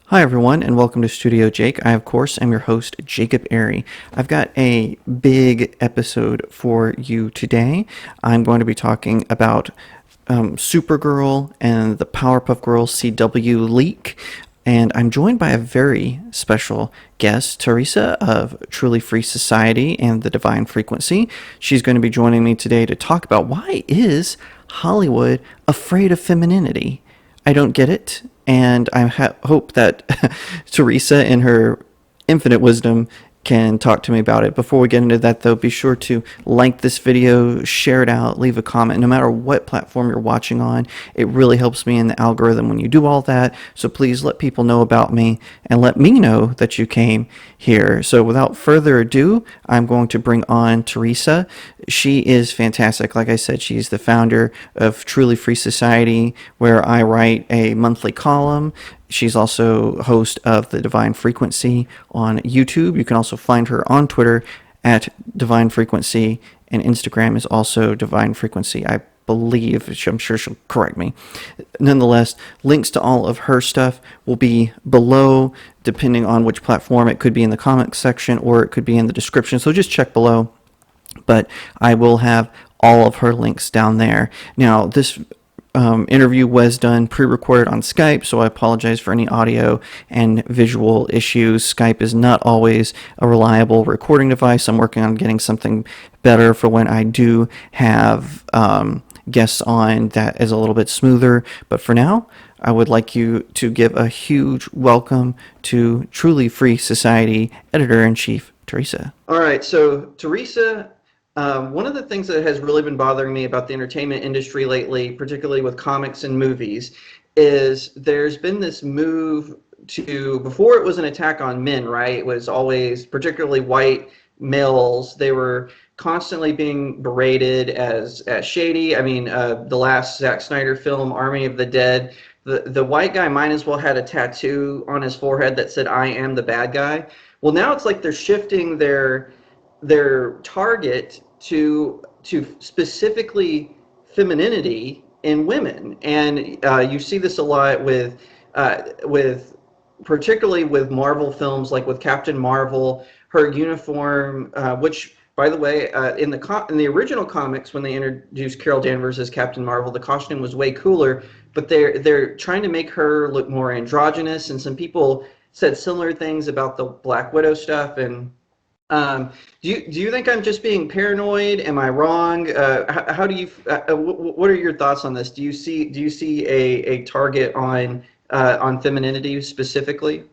Hi everyone, and welcome to StudioJake. I, of course, am your host, Jacob Airy. I've got a big episode for you today. I'm going to be talking about Supergirl and the Powerpuff Girls CW leak, and I'm joined by a very special guest, Teresa of Truly Free Society and the Divine Frequency. She's going to be joining me today to talk about why is Hollywood afraid of femininity? I don't get it, and I hope that Teresa, in her infinite wisdom, can talk to me about it. Before we get into that, though, be sure to like this video, share it out, leave a comment. No matter what platform you're watching on, it really helps me in the algorithm when you do all that. So please let people know about me and let me know that you came here. So without further ado, I'm going to bring on Teresa. She is fantastic. Like I said, she's the founder of Truly Free Society, where I write a monthly column. She's also host of the Divine Frequency on YouTube. You can also find her on Twitter at Divine Frequency, and Instagram is also Divine Frequency. I believe, I'm sure she'll correct me. Nonetheless, links to all of her stuff will be below, depending on which platform. It could be in the comments section or it could be in the description, so just check below. But I will have all of her links down there. Now, this interview was done pre-recorded on Skype, so I apologize for any audio and visual issues. Skype is not always a reliable recording device. I'm working on getting something better for when I do have guests on that is a little bit smoother. But for now, I would like you to give a huge welcome to Truly Free Society Editor-in-Chief, Teresa. All right, so Teresa, one of the things that has really been bothering me about the entertainment industry lately, particularly with comics and movies, is there's been this move to, before it was an attack on men, right? It was always, particularly white males, they were constantly being berated as shady. I mean, the last Zack Snyder film, Army of the Dead, the white guy might as well had a tattoo on his forehead that said, "I am the bad guy." Well, now it's like they're shifting their target to specifically femininity in women, and you see this a lot with particularly with Marvel films, like with Captain Marvel. Her uniform, which by the way, in the original comics, when they introduced Carol Danvers as Captain Marvel, the costume was way cooler, but they're trying to make her look more androgynous, and some people said similar things about the Black Widow stuff. And do you think I'm just being paranoid? Am I wrong? How do you? What are your thoughts on this? Do you see a target on femininity specifically?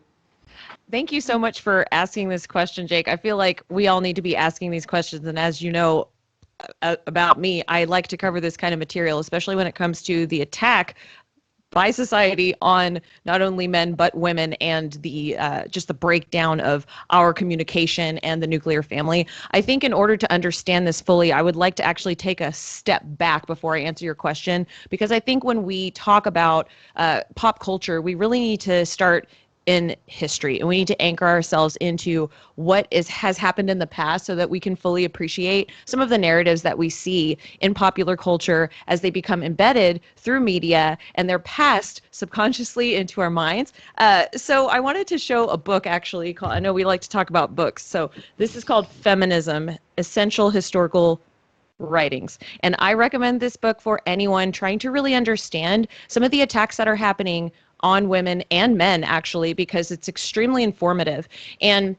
Thank you so much for asking this question, Jake. I feel like we all need to be asking these questions. And as you know about me, I like to cover this kind of material, especially when it comes to the attack by society on not only men but women, and the just the breakdown of our communication and the nuclear family. I think in order to understand this fully, I would like to actually take a step back before I answer your question, because I think when we talk about pop culture, we really need to start in history, and we need to anchor ourselves into what has happened in the past so that we can fully appreciate some of the narratives that we see in popular culture as they become embedded through media and they're passed subconsciously into our minds. So I wanted to show a book actually called, I know we like to talk about books, so this is called Feminism: Essential Historical Writings. And I recommend this book for anyone trying to really understand some of the attacks that are happening on women and men, actually, because it's extremely informative. And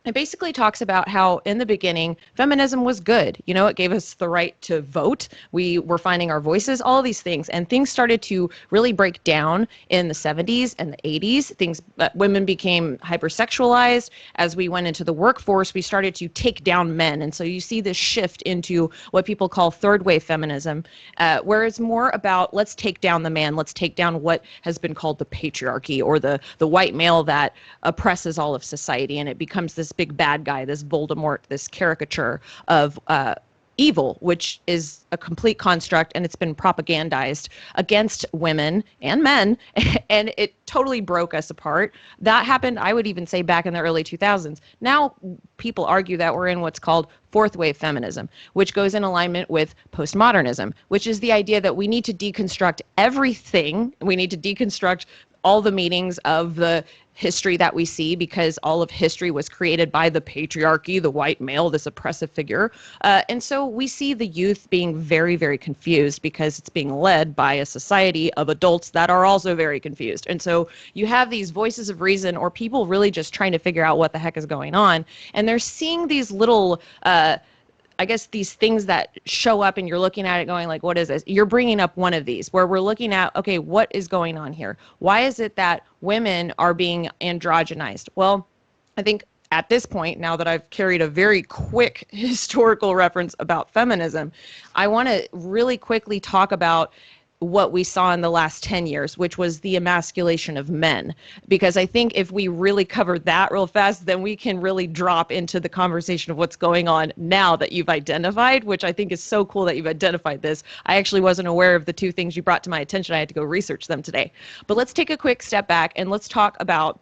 it basically talks about how in the beginning, feminism was good. You know, it gave us the right to vote. We were finding our voices, all of these things. And things started to really break down in the 70s and the 80s. Women became hypersexualized. As we went into the workforce, we started to take down men. And so you see this shift into what people call third wave feminism, where it's more about let's take down the man. Let's take down what has been called the patriarchy, or the white male that oppresses all of society. And it becomes this big bad guy, this Voldemort, this caricature of evil, which is a complete construct, and it's been propagandized against women and men, and it totally broke us apart. That happened, I would even say, back in the early 2000s. Now people argue that we're in what's called fourth wave feminism, which goes in alignment with postmodernism, which is the idea that we need to deconstruct everything. We need to deconstruct all the meanings of the history that we see, because all of history was created by the patriarchy, the white male, this oppressive figure. And so we see the youth being very, very confused because it's being led by a society of adults that are also very confused. And so you have these voices of reason, or people really just trying to figure out what the heck is going on. And they're seeing these little, I guess, these things that show up, and you're looking at it going like, what is this? You're bringing up one of these where we're looking at, okay, what is going on here? Why is it that women are being androgenized? Well, I think at this point, now that I've carried a very quick historical reference about feminism, I want to really quickly talk about what we saw in the last 10 years, which was the emasculation of men. Because I think if we really cover that real fast, then we can really drop into the conversation of what's going on now that you've identified, which I think is so cool that you've identified this. I actually wasn't aware of the two things you brought to my attention. I had to go research them today. But let's take a quick step back and let's talk about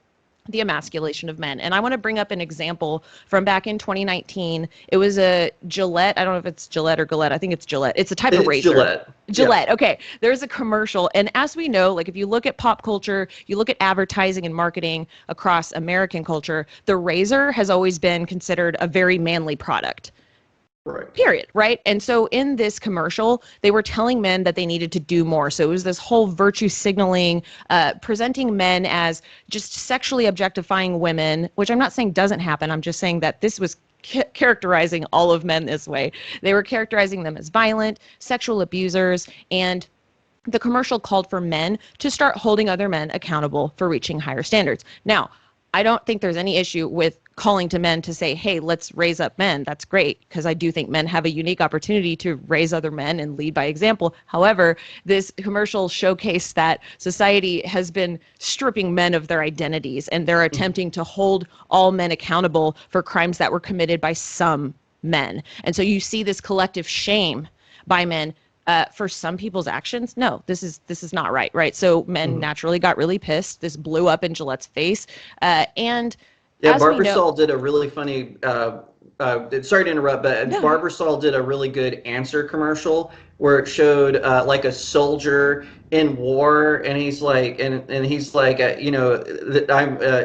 the emasculation of men. And I want to bring up an example from back in 2019. It was a Gillette. I don't know if it's Gillette or Gillette. I think it's Gillette. It's a type of razor. Gillette. Gillette. Yeah. Okay. There's a commercial. And as we know, like if you look at pop culture, you look at advertising and marketing across American culture, the razor has always been considered a very manly product. Right. Period. Right. And so in this commercial, they were telling men that they needed to do more. So it was this whole virtue signaling, presenting men as just sexually objectifying women, which I'm not saying doesn't happen. I'm just saying that this was characterizing all of men this way. They were characterizing them as violent, sexual abusers, and the commercial called for men to start holding other men accountable for reaching higher standards. Now, I don't think there's any issue with calling to men to say, hey, let's raise up men. That's great, because I do think men have a unique opportunity to raise other men and lead by example. However, this commercial showcased that society has been stripping men of their identities, and they're attempting to hold all men accountable for crimes that were committed by some men. And so you see this collective shame by men for some people's actions. No, this is not right, right? So men naturally got really pissed. This blew up in Gillette's face, and yeah, Barbasol did a really funny. Sorry to interrupt, but No. Barbasol did a really good answer commercial where it showed like a soldier in war, and he's like, and he's like,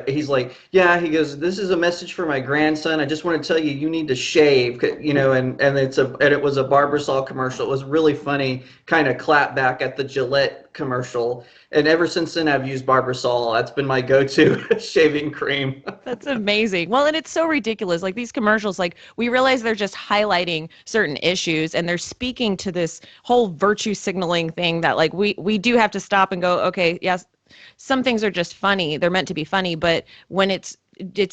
he's like, yeah, he goes, this is a message for my grandson. I just want to tell you, you need to shave, you know, and it was a Barbasol commercial. It was really funny, kind of clap back at the Gillette commercial. And ever since then, I've used Barbasol. That's been my go-to shaving cream. That's amazing. Well, and it's so ridiculous. Like these commercials, like we realize they're just highlighting certain issues, and they're speaking to this whole virtue signaling thing that like we do have to stop and go, okay, yes, some things are just funny. They're meant to be funny, but when it's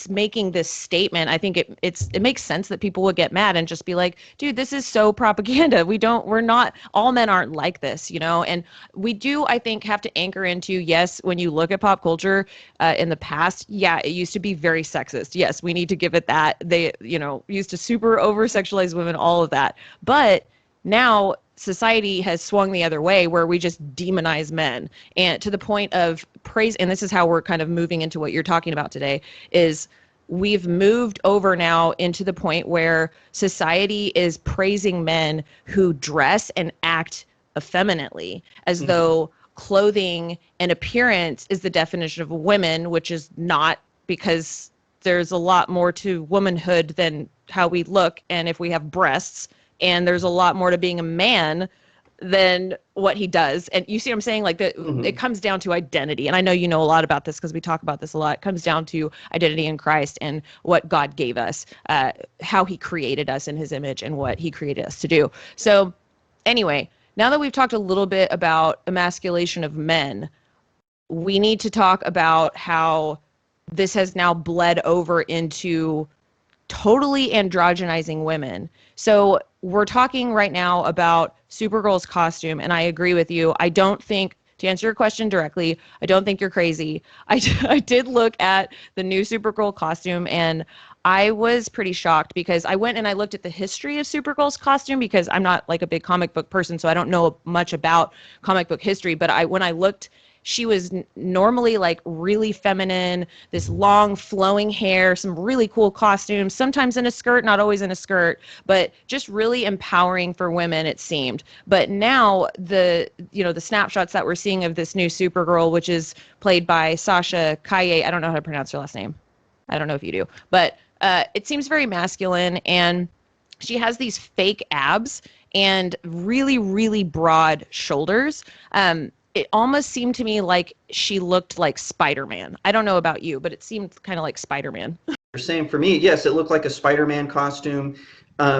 making this statement, I think it makes sense that people would get mad and just be like, dude, this is so propaganda. We're not, all men aren't like this, you know? And we do, I think, have to anchor into, yes, when you look at pop culture in the past, yeah, it used to be very sexist. Yes, we need to give it that. They, you know, used to super over sexualize women, all of that. But now society has swung the other way where we just demonize men, and to the point of praise. And this is how we're kind of moving into what you're talking about today, is we've moved over now into the point where society is praising men who dress and act effeminately, as though clothing and appearance is the definition of a woman, which is not, because there's a lot more to womanhood than how we look. And if we have breasts, and there's a lot more to being a man than what he does. And you see what I'm saying? Like it comes down to identity. And I know you know a lot about this because we talk about this a lot. It comes down to identity in Christ and what God gave us, how he created us in his image and what he created us to do. So anyway, now that we've talked a little bit about emasculation of men, we need to talk about how this has now bled over into totally androgenizing women. So we're talking right now about Supergirl's costume, and I agree with you. I don't think, to answer your question directly, I don't think you're crazy. I did look at the new Supergirl costume, and I was pretty shocked because I went and I looked at the history of Supergirl's costume, because I'm not like a big comic book person, so I don't know much about comic book history. But when I looked she was normally like really feminine, this long flowing hair, some really cool costumes, sometimes in a skirt, not always in a skirt, but just really empowering for women, it seemed. But now the snapshots that we're seeing of this new Supergirl, which is played by Sasha Kaye, I don't know how to pronounce her last name. I don't know if you do, but it seems very masculine, and she has these fake abs and really, really broad shoulders. It almost seemed to me like she looked like Spider-Man. I don't know about you, but it seemed kind of like Spider-Man. Same for me. Yes, it looked like a Spider-Man costume.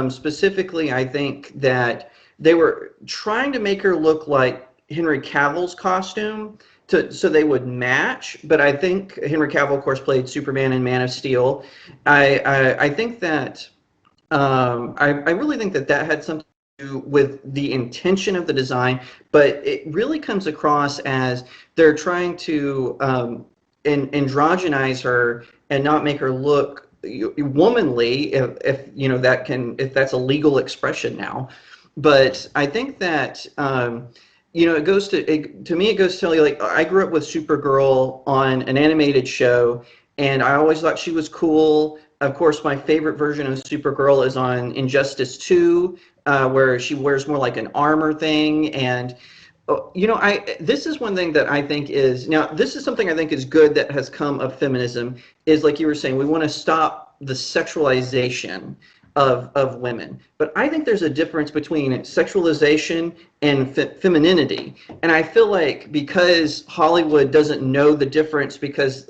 Specifically, I think that they were trying to make her look like Henry Cavill's costume so they would match. But I think Henry Cavill, of course, played Superman in Man of Steel. I think that I really think that that had something to do with the intention of the design, but it really comes across as they're trying to androgynize her and not make her look womanly, if that's a legal expression now. But I think that it goes to me. It goes to tell you, like, I grew up with Supergirl on an animated show, and I always thought she was cool. Of course, my favorite version of Supergirl is on Injustice 2, where she wears more like an armor thing. And this is one thing that I think is, now this is something I think is good that has come of feminism, is like you were saying, we want to stop the sexualization of women. But I think there's a difference between sexualization and femininity. And I feel like because Hollywood doesn't know the difference, because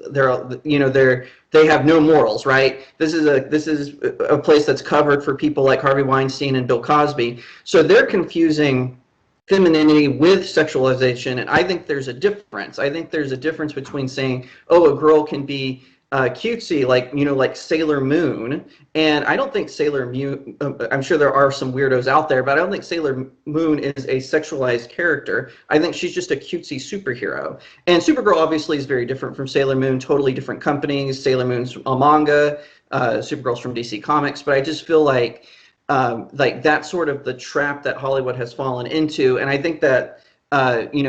they have no morals, right? This is a place that's covered for people like Harvey Weinstein and Bill Cosby. So they're confusing femininity with sexualization, and I think there's a difference. I think there's a difference between saying, oh, a girl can be cutesy, like Sailor Moon, and I don't think Sailor Moon, I'm sure there are some weirdos out there, but I don't think Sailor Moon is a sexualized character. I think she's just a cutesy superhero. And Supergirl obviously is very different from Sailor Moon, totally different companies. Sailor Moon's a manga, Supergirl's from DC Comics, but I just feel like that's sort of the trap that Hollywood has fallen into. And I think that,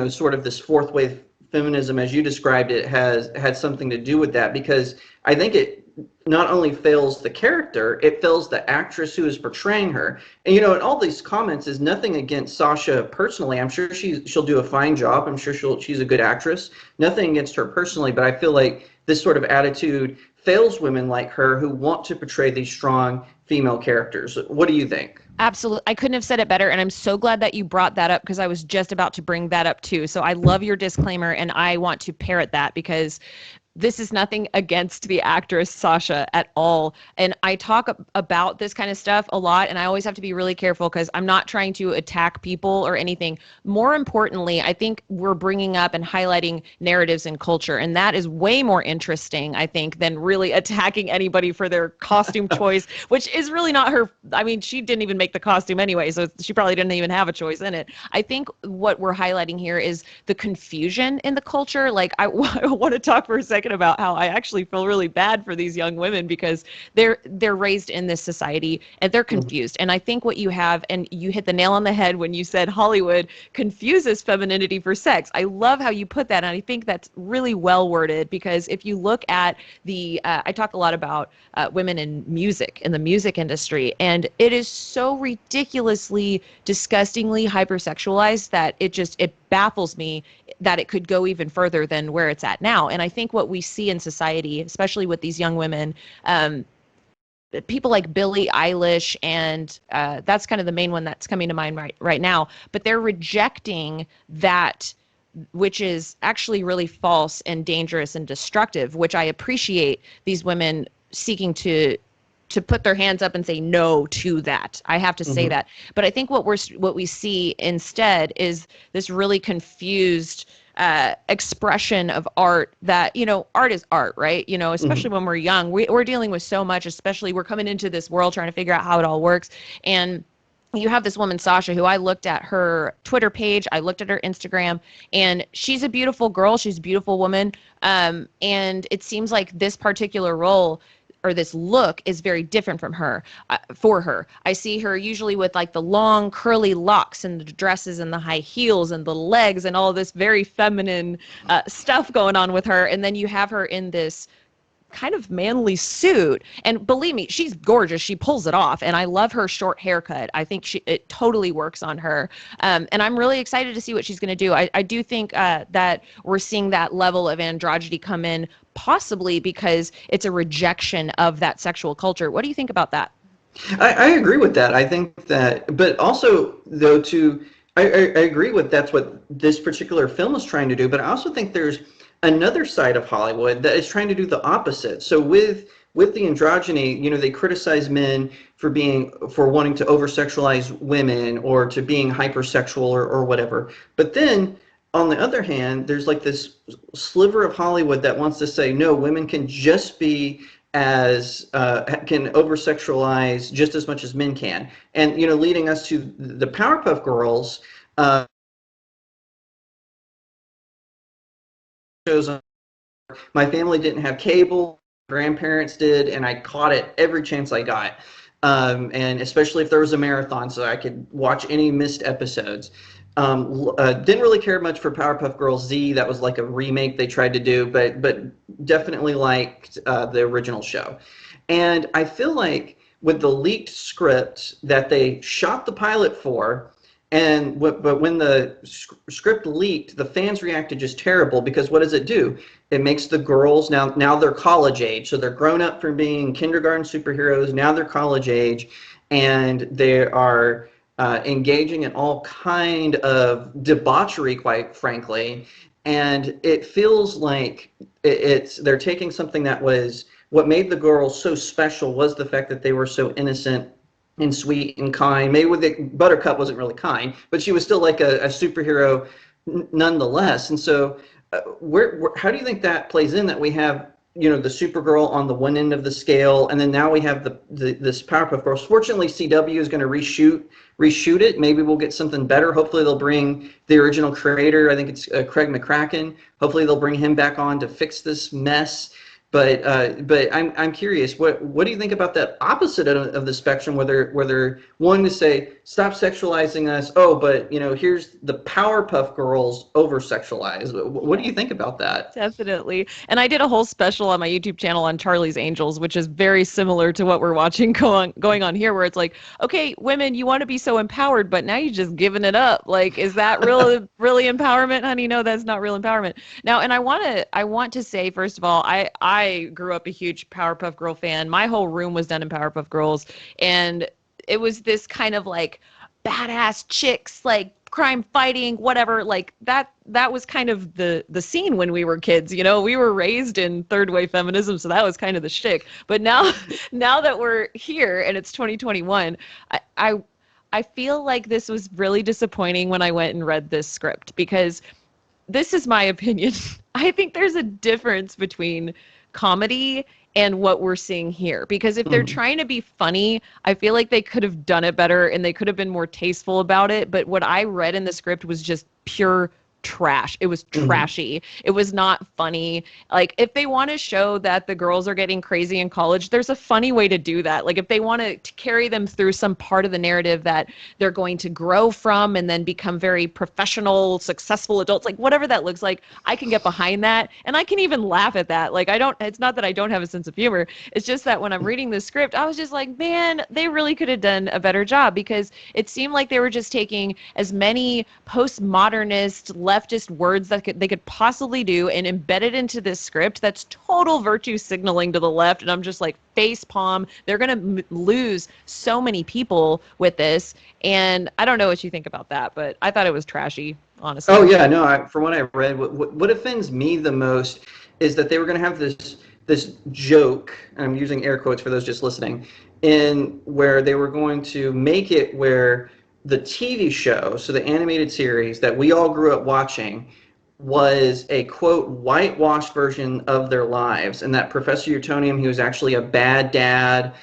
sort of this fourth wave feminism, as you described it, has had something to do with that, because I think it not only fails the character, it fails the actress who is portraying her. And, in all these comments is nothing against Sasha personally. I'm sure she'll do a fine job. I'm sure she's a good actress. Nothing against her personally, but I feel like this sort of attitude fails women like her who want to portray these strong female characters. What do you think? Absolutely. I couldn't have said it better. And I'm so glad that you brought that up, because I was just about to bring that up too. So I love your disclaimer, and I want to parrot that, because this is nothing against the actress Sasha at all. And I talk about this kind of stuff a lot, and I always have to be really careful because I'm not trying to attack people or anything. More importantly, I think we're bringing up and highlighting narratives and culture, and that is way more interesting, I think, than really attacking anybody for their costume choice, which is really not her. I mean, she didn't even make the costume anyway, so she probably didn't even have a choice in it. I think what we're highlighting here is the confusion in the culture. Like, I want to talk for a second about how I actually feel really bad for these young women, because they're raised in this society and they're confused. And I think what you have, and you hit the nail on the head when you said Hollywood confuses femininity for sex. I love how you put that, and I think that's really well worded, because if you look at I talk a lot about women in music, in the music industry, and it is so ridiculously, disgustingly hypersexualized that it baffles me that it could go even further than where it's at now. And I think what we see in society, especially with these young women, people like Billie Eilish, and that's kind of the main one that's coming to mind right now, but they're rejecting that, which is actually really false and dangerous and destructive, which I appreciate these women seeking to put their hands up and say no to that. I have to say that. But I think what we see instead is this really confused expression of art that, art is art, right? Especially when we're young, we're dealing with so much, especially we're coming into this world trying to figure out how it all works. And you have this woman, Sasha, who I looked at her Twitter page, I looked at her Instagram, and she's a beautiful girl. She's a beautiful woman. And it seems like this particular role, or this look is very different from her, for her. I see her usually with like the long curly locks and the dresses and the high heels and the legs and all this very feminine stuff going on with her. And then you have her in this kind of manly suit, and believe me, she's gorgeous. She pulls it off, and I love her short haircut. I think it totally works on her, and I'm really excited to see what she's going to do. I do think that we're seeing that level of androgyny come in, possibly because it's a rejection of that sexual culture. What do you think about that? I agree with that. I think that, but also though, I agree with that's what this particular film is trying to do. But I also think there's another side of Hollywood that is trying to do the opposite. So with the androgyny, you know, they criticize men for wanting to over sexualize women or to being hypersexual or whatever. But then on the other hand, there's like this sliver of Hollywood that wants to say no, women can just be as can over sexualize just as much as men can, and you know, leading us to the Powerpuff Girls. Shows on. My family didn't have cable, grandparents did, and I caught it every chance I got. And especially if there was a marathon, so I could watch any missed episodes. Didn't really care much for Powerpuff Girls Z. That was like a remake they tried to do, but definitely liked the original show. And I feel like with the leaked script that they shot the pilot for, but when the script leaked, the fans reacted just terrible, because what does it do? It makes the girls, now they're college age, so they're grown up from being kindergarten superheroes, now they're college age, and they are engaging in all kind of debauchery, quite frankly, and it feels like they're taking something that was, what made the girls so special was the fact that they were so innocent and sweet and kind. Maybe Buttercup wasn't really kind, but she was still like a superhero nonetheless. And so how do you think that plays in, that we have, you know, the Supergirl on the one end of the scale, and then now we have this Powerpuff Girls. Fortunately, CW is going to reshoot it. Maybe we'll get something better. Hopefully they'll bring the original creator, I think it's Craig McCracken. Hopefully they'll bring him back on to fix this mess. But I'm curious, what do you think about that opposite of the spectrum, where they're wanting to say stop sexualizing us? Oh, but you know, here's the Powerpuff Girls over sexualized. What do you think about that? Definitely. And I did a whole special on my YouTube channel on Charlie's Angels, which is very similar to what we're watching going on here, where it's like, okay, women, you want to be so empowered, but now you're just giving it up. Like, is that really empowerment, honey? No, that's not real empowerment. Now, and I want to say, first of all, I grew up a huge Powerpuff Girl fan. My whole room was done in Powerpuff Girls, and it was this kind of like badass chicks, like crime fighting, whatever, like that was kind of the scene when we were kids. You know, we were raised in third wave feminism, so that was kind of the shtick. But now that we're here and it's 2021, I feel like this was really disappointing when I went and read this script, because this is my opinion. I think there's a difference between comedy and what we're seeing here, because if they're trying to be funny, I feel like they could have done it better and they could have been more tasteful about it. But what I read in the script was just pure trash. It was trashy. It was not funny. Like, if they want to show that the girls are getting crazy in college, there's a funny way to do that. Like, if they want to carry them through some part of the narrative that they're going to grow from and then become very professional, successful adults, like whatever that looks like, I can get behind that. And I can even laugh at that. Like, it's not that I don't have a sense of humor. It's just that when I'm reading the script, I was just like, man, they really could have done a better job, because it seemed like they were just taking as many postmodernist, leftist words that they could possibly do and embed it into this script that's total virtue signaling to the left. And I'm just like, face palm. They're going to lose so many people with this. And I don't know what you think about that, but I thought it was trashy, honestly. Oh yeah, no. From what I read, what offends me the most is that they were going to have this joke, and I'm using air quotes for those just listening, in where they were going to make it where the TV show, so the animated series that we all grew up watching, was a, quote, whitewashed version of their lives. And that Professor Utonium, he was actually a bad dad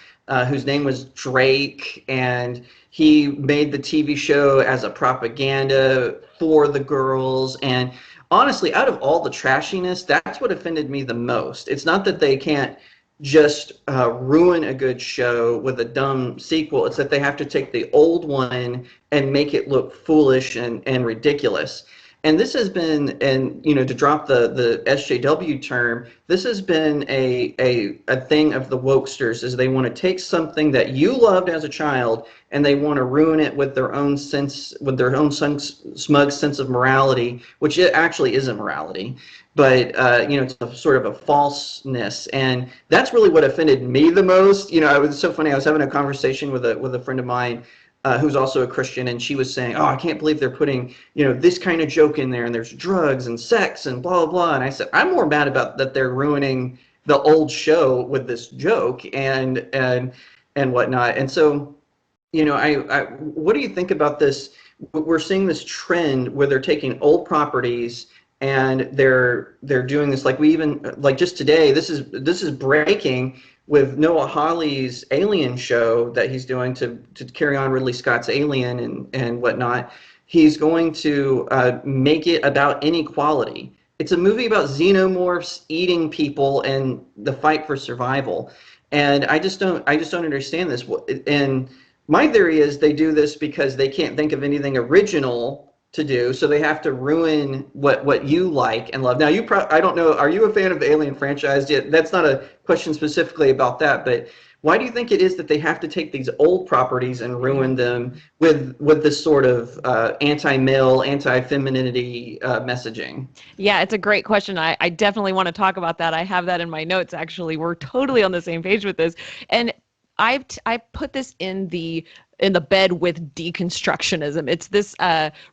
whose name was Drake, and he made the TV show as a propaganda for the girls. And honestly, out of all the trashiness, that's what offended me the most. It's not that they can't just ruin a good show with a dumb sequel. It's that they have to take the old one and make it look foolish and ridiculous. And this has been, and to drop the SJW term, this has been a thing of the wokesters, is they want to take something that you loved as a child and they want to ruin it with their own smug sense of morality, which it actually isn't morality, but it's a sort of a falseness, and that's really what offended me the most. It was so funny. I was having a conversation with a friend of mine who's also a Christian, and she was saying, "Oh, I can't believe they're putting this kind of joke in there, and there's drugs and sex and blah blah blah." And I said, "I'm more mad about that they're ruining the old show with this joke and whatnot." And so, what do you think about this? We're seeing this trend where they're taking old properties and they're doing this, like just today, this is breaking with Noah Hawley's Alien show that he's doing to carry on Ridley Scott's Alien and whatnot. He's going to make it about inequality. It's a movie about xenomorphs eating people and the fight for survival. And I just don't understand this. And my theory is they do this because they can't think of anything original to do, so they have to ruin what you like and love. Now, I don't know, are you a fan of the Alien franchise yet? That's not a question specifically about that, but why do you think it is that they have to take these old properties and ruin them with this sort of anti-male, anti-femininity messaging? Yeah, it's a great question. I definitely want to talk about that. I have that in my notes, actually. We're totally on the same page with this. And I put this in the bed with deconstructionism. It's this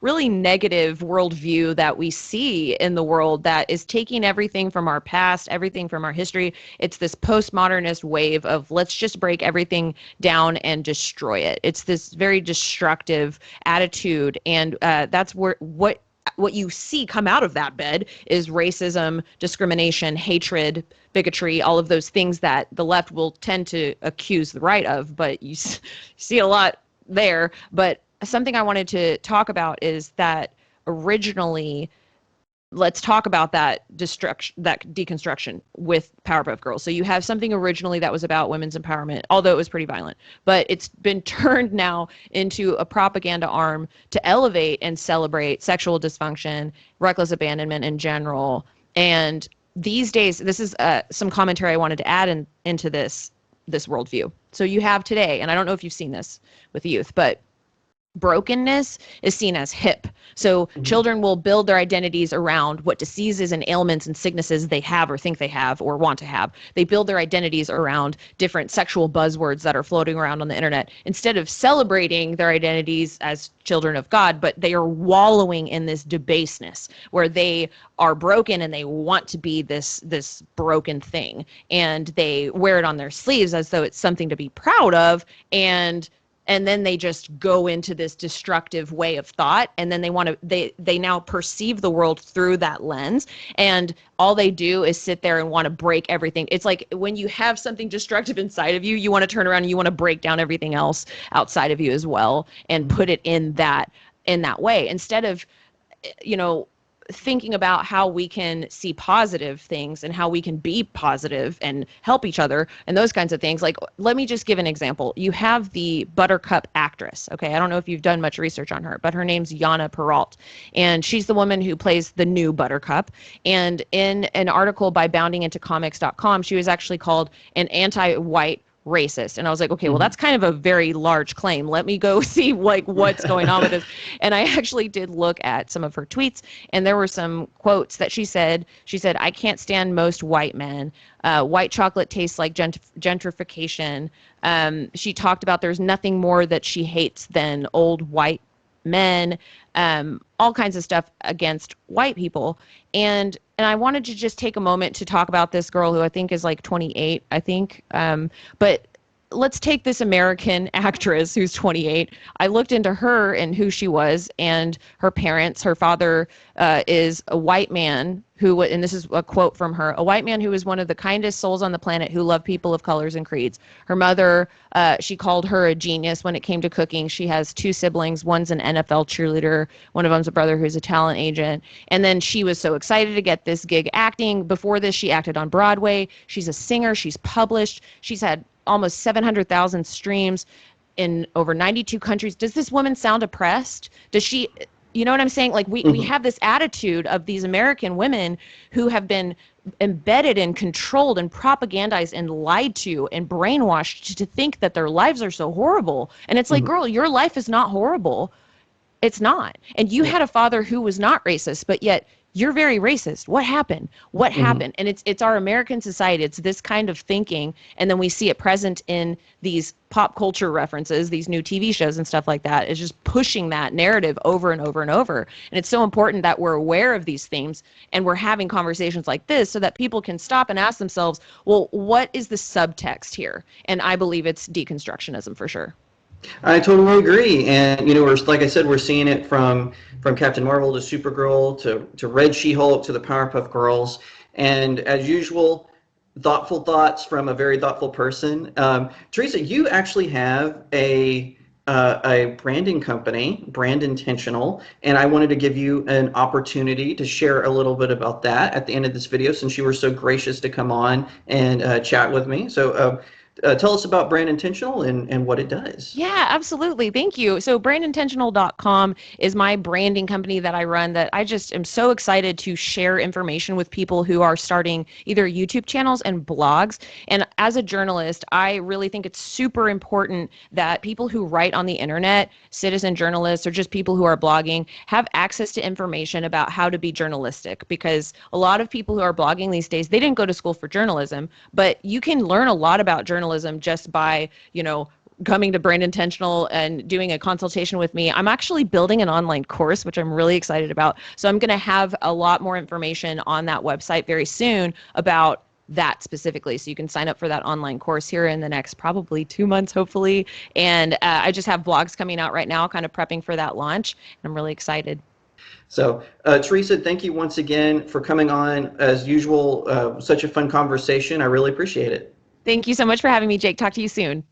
really negative worldview that we see in the world that is taking everything from our past, everything from our history. It's this postmodernist wave of let's just break everything down and destroy it. It's this very destructive attitude, and that's what you see come out of that bed is racism, discrimination, hatred, bigotry, all of those things that the left will tend to accuse the right of, but you see a lot there. But something I wanted to talk about is that originally, let's talk about that deconstruction with Powerpuff Girls. So you have something originally that was about women's empowerment, although it was pretty violent, but it's been turned now into a propaganda arm to elevate and celebrate sexual dysfunction, reckless abandonment in general. And these days, this is some commentary I wanted to add into this worldview. So you have today, and I don't know if you've seen this with youth, but brokenness is seen as hip. So children will build their identities around what diseases and ailments and sicknesses they have or think they have or want to have. They build their identities around different sexual buzzwords that are floating around on the internet instead of celebrating their identities as children of God, but they are wallowing in this debaseness where they are broken and they want to be this broken thing, and they wear it on their sleeves as though it's something to be proud of, and then they just go into this destructive way of thought, and then they now perceive the world through that lens, and all they do is sit there and want to break everything. It's like when you have something destructive inside of you, you want to turn around and you want to break down everything else outside of you as well and put it in that way, instead of thinking about how we can see positive things and how we can be positive and help each other and those kinds of things. Like, let me just give an example. You have the Buttercup actress. Okay, I don't know if you've done much research on her, but her name's Yana Peralt, and she's the woman who plays the new Buttercup. And in an article by boundingintocomics.com, she was actually called an anti-white racist. And I was like, okay, well, that's kind of a very large claim. Let me go see what's going on with this. And I actually did look at some of her tweets, and there were some quotes that she said, I can't stand most white men. White chocolate tastes like gentrification. She talked about there's nothing more that she hates than old white men, all kinds of stuff against white people. And I wanted to just take a moment to talk about this girl who I think is like 28, I think. But let's take this American actress who's 28. I looked into her and who she was and her parents. Her father is a white man who, and this is a quote from her, a white man who is one of the kindest souls on the planet who loved people of colors and creeds. Her mother, she called her a genius when it came to cooking. She has two siblings. One's an NFL cheerleader. One of them's a brother who's a talent agent. And then she was so excited to get this gig acting. Before this, she acted on Broadway. She's a singer. She's published. She's had almost 700,000 streams in over 92 countries. Does this woman sound oppressed? Does she, you know what I'm saying? Like we have this attitude of these American women who have been embedded and controlled and propagandized and lied to and brainwashed to think that their lives are so horrible. And it's like, girl, your life is not horrible. It's not. And you had a father who was not racist, but yet you're very racist. What happened? What happened? And it's our American society. It's this kind of thinking. And then we see it present in these pop culture references, these new TV shows and stuff like that. It's just pushing that narrative over and over and over. And it's so important that we're aware of these themes and we're having conversations like this so that people can stop and ask themselves, well, what is the subtext here? And I believe it's deconstructionism for sure. I totally agree, and we're, like I said, we're seeing it from Captain Marvel to Supergirl to Red She-Hulk to the Powerpuff Girls, and as usual, thoughtful thoughts from a very thoughtful person. Teresa, you actually have a branding company, Brand Intentional, and I wanted to give you an opportunity to share a little bit about that at the end of this video, since you were so gracious to come on and chat with me. So. Tell us about Brand Intentional and what it does. Yeah, absolutely. Thank you. So brandintentional.com is my branding company that I run that I just am so excited to share information with people who are starting either YouTube channels and blogs. And as a journalist, I really think it's super important that people who write on the internet, citizen journalists, or just people who are blogging, have access to information about how to be journalistic. Because a lot of people who are blogging these days, they didn't go to school for journalism, but you can learn a lot about journalism just by, coming to Brand Intentional and doing a consultation with me. I'm actually building an online course, which I'm really excited about. So I'm going to have a lot more information on that website very soon about that specifically. So you can sign up for that online course here in the next probably 2 months, hopefully. And I just have blogs coming out right now, kind of prepping for that launch. And I'm really excited. So, Teresa, thank you once again for coming on. As usual, such a fun conversation. I really appreciate it. Thank you so much for having me, Jake. Talk to you soon.